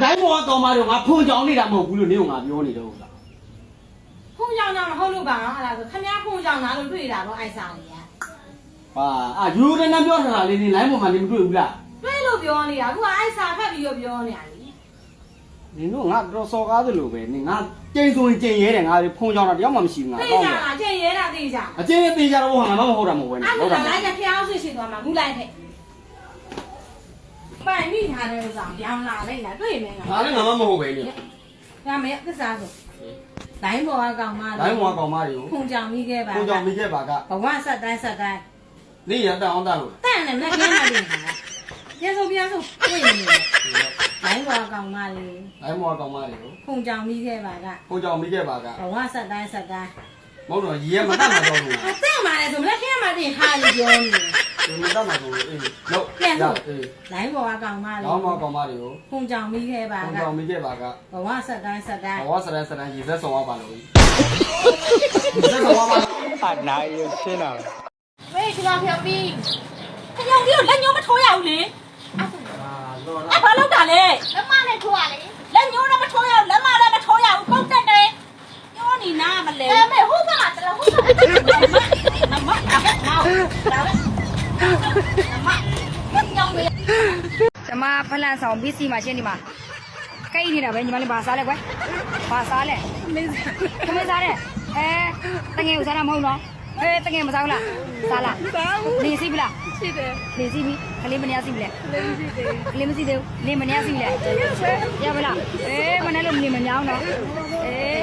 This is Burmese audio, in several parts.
တိုင်းပေါ်ကောင်မတို့ငါဖုန်ကြောင်နေတာမဟုတ်ဘူးလို့နင်းကငါပြောနေတော့လားဖုန်ကြောင်မဟုတ်လို့ပါငါအဲ့ဒါဆိုခမည်းဖုန်ကြောင်လားလို့တွေ့တာတော့အိုက်စားနေရဟာယူရိုနဲ့ပြောထားတာလေးနေလိုင်းပေါ်မှာနေမတွေ့ဘူးလားတွေ့လို့ပြောနေတာအခုကအိုက်စားဖက်ပြီးတော့ပြောနေတာလေနင်တို့ငါတော်စော်ကားသလိုပဲနင်ငါကျိန်ဆိုရင်ကျိန်ရဲတယ်ငါဖုန်ကြောင်တာတယောက်မှမရှိဘူးငါသိကြတာကျိန်ရဲတာသိကြအကျိန်သိကြတော့ဟာငါမဟုတ်တာမဟုတ်ပဲနဲ့ဟုတ်တာလိုက်ကဖျားဆွရှိသွားမှာမူလိုက်ခဲ့ပိုင်မိထားတဲ့ဥစ္စာပြောင်းလာလိုက်လားတွေ့နေငါဒါလည်းငါမဟုတ်ပဲလေဒါမဲသစ္စာဆိုတိုင်းပေါ်ကကောင်မတိုင်းပေါ်ကကောင်မတွေကိုဖုန်ကြောင်မိခဲ့ပါဖုန်ကြောင်မိခဲ့ပါကဘဝဆက်တိုင်းနေရတောင်းတလို့တန့်နဲ့လက်ခဲနဲ့ပြန်ဆိုတွေ့နေတယ်တိုင်းပေါ်ကကောင်မလေးတိုင်းပေါ်ကကောင်မတွေကိုဖုန်ကြောင်မိခဲ့ပါကဖုန်ကြောင်မိခဲ့ပါကဘဝဆက်တိုင်းမဟုတ်တော့ရေမတတ်မှာတော့ဘူးတန့်ပါလေဆိုလက်ခဲမှာတင်ဟာလို့ပြောနေတယ်မတတ်မှာတော့အေးလို့ပြန်ဆိုလိုင်းပေါ်ကကောင်မလေးလောင်းပေါ်ကောင်မတွေကိုဖုန်ကြောင်မိခဲ့ပါကဖုန်ကြောင်မိခဲ့ပါကဘဝဆက်တိုင်းဘဝဆက်တိုင်းရေဆက်ဆောင်ရပါလို့ရေဆက်ဆောင်ရပါအနာရရှင်းတာဝေးဒီမှာဖြောပြီးခရောင်ကြီးကိုလက်ညှိုးမထိုးရဘူးလေအဲ့ဘာလုပ်တာလဲလက်မနဲ့ထိုးရလေလက်ညှိုးလည်းမထိုးရဘူးလက်မလည်းမထိုးရဘူးပုတ်တက်တယ်ညှိုးနေနာမလဲမေဟုတ်ကလားတလားဟုတ်ကလားနမဒါပဲဒါပဲနမညောင်းမေးကျမဖလန်ဆောင်ပစ္စည်းမှာရှင်းဒီမှာကိတ်နေတာပဲညီမလေးဘာစားလဲကွယ်ဘာစားလဲခမင်းစားတယ်တငယ်ကိုစားတာမဟုတ်နော်တငယ်မစားဘူးလားစားလားစားဘူးနေစီပြီလားရှိတယ်နေစီပြီခလေးမနေရစီပြီလေခလေးမရှိသေးဘူးနေမနေရစီပြီလေရပါလားမနေလို့နေမများနော်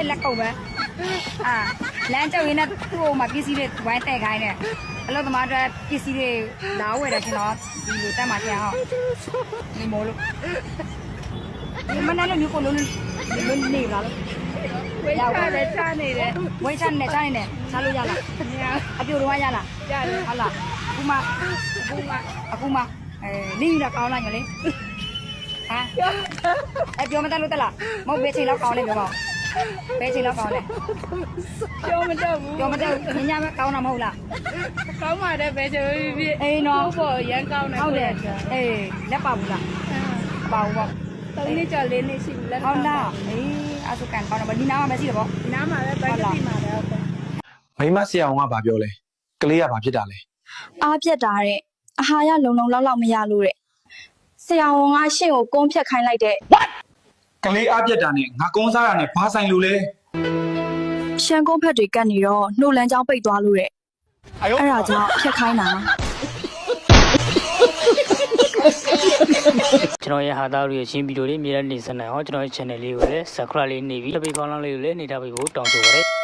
လက်ကုပ်ပဲလမ်းကြောက်ရင်းနဲ့သူ့ဟိုမှာပစ္စည်းတွေဝိုင်းတက်ခိုင်းတယ်အလို့သမားတွေပစ္စည်းတွေလာဝယ်တယ်ရှင်တော့ဒီလိုတက်မှပြန်အောင်နေမို့လို့မနေလို့မျိုးကိုလုံးနေပါလို့ဝေးချတယ်ချနေတယ်ဝိတ်ချနေချနေချလို့ရလားအပြိုတော့ရလားရတယ်ဟုတ်လားအခုမှနေရကောင်းလားညလေပြောမတတ်လို့တက်လားမဟုတ်ဘယ်ချိန်လောက်ကောင်းလဲပြောပါဘယ်ချိန်လောက်ကောင်းလဲပြောမတတ်ဘူးညမကောင်းတာမဟုတ်လားကောင်းပါတယ်ဘယ်ချိန်ဖြစ်အေးနော်ပေါ့ရမ်းကောင်းတယ်ဟုတ်တယ်လက်ပါဘူးလားပါဘူးပေါ့3နှစ်ကျော်4နှစ်ရှိပြီလက်ဟုတ်လားအဆုကန်ကောင်းတော့ဒီနားမှာမရှိတော့ဒီနားမှာပဲဘိုက်ကတိမှာပဲဟုတ်တယ်မိမဆရာအောင်ကဘာပြောလဲကလေးကဘာဖြစ်တာလဲအားပြက်တာတဲ့အဟာရလုံလောက်မရလို့တဲ့ဆရာဝန်ကရှင့်ကိုကုန်းဖြတ်ခိုင်းလိုက်တဲ့ကလေးအပြက်တာနဲ့ငါကုန်းစားတာနဲ့ဘာဆိုင်လို့လဲရှမ်းကုန်းဖက်တွေကတ်နေတော့နှုတ်လန်းချောင်းပိတ်သွားလို့တဲ့အဲ့ဒါကြောင့်ဖြတ်ခိုင်းတာကျွန်တော်ရဲ့ဟာသားတို့ရဲ့ရှင်းဗီဒီယိုလေးအမြဲတမ်းနေစနေအောင်ကျွန်တော်ရဲ့ channel လေးကိုလည်း subscribe လေးနေပြီးတပိတ်ကောင်းလေးကိုလည်းနေထားပေးဖို့တောင်းဆိုပါရစေ